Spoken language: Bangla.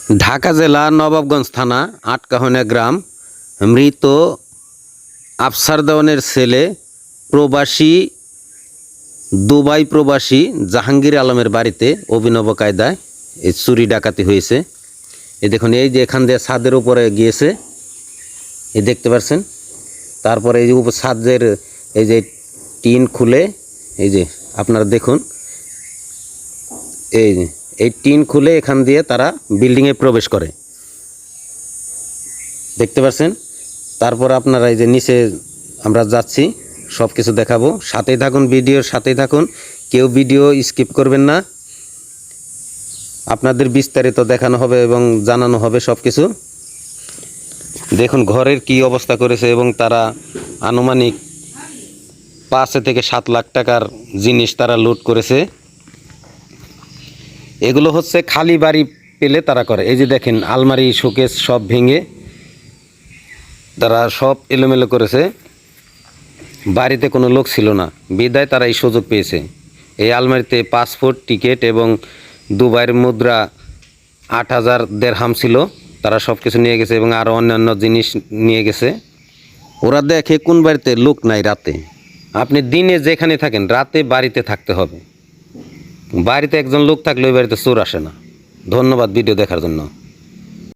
ঢাকা জেলা নবাবগঞ্জ থানা আটকাহনা গ্রাম। মৃত আফসার দেওয়ানের ছেলে প্রবাসী দুবাই প্রবাসী জাহাঙ্গীর আলমের বাড়িতে অভিনব কায়দায় এই চুরি ডাকাতি হয়েছে। এই দেখুন, এই যে এখান দিয়ে ছাদের উপরে গিয়েছে, এই দেখতে পাচ্ছেন। তারপরে এই যে ছাদের এই যে টিন খুলে, এই যে আপনারা দেখুন, এই টিন খুলে এখান দিয়ে তারা বিল্ডিংয়ে প্রবেশ করে, দেখতে পাচ্ছেন। তারপর আপনারা এই যে নিচে আমরা যাচ্ছি, সব কিছু দেখাবো। সাথেই থাকুন, ভিডিওর সাথেই থাকুন, কেউ ভিডিও স্কিপ করবেন না। আপনাদের বিস্তারিত দেখানো হবে এবং জানানো হবে সব কিছু। দেখুন ঘরের কি অবস্থা করেছে, এবং তারা আনুমানিক 5 থেকে 7 লাখ টাকার জিনিস তারা লুট করেছে। এগুলো হচ্ছে খালি বাড়ি পেলে তারা করে। এই যে দেখেন, আলমারি শোকেস সব ভেঙে তারা সব এলোমেলো করেছে। বাড়িতে কোনো লোক ছিল না বিদায় তারা এই সুযোগ পেয়েছে। এই আলমারিতে পাসপোর্ট, টিকিট এবং দুবাইয়ের মুদ্রা 8,000 দিরহাম ছিল, তারা সব কিছু নিয়ে গেছে এবং আরও অন্যান্য জিনিস নিয়ে গেছে। ওরা দেখে কোন বাড়িতে লোক নাই রাতে। আপনি দিনে যেখানে থাকেন, রাতে বাড়িতে থাকতে হবে। বাড়িতে একজন লোক থাকলে ওই বাড়িতে চোর আসে না। ধন্যবাদ ভিডিও দেখার জন্য।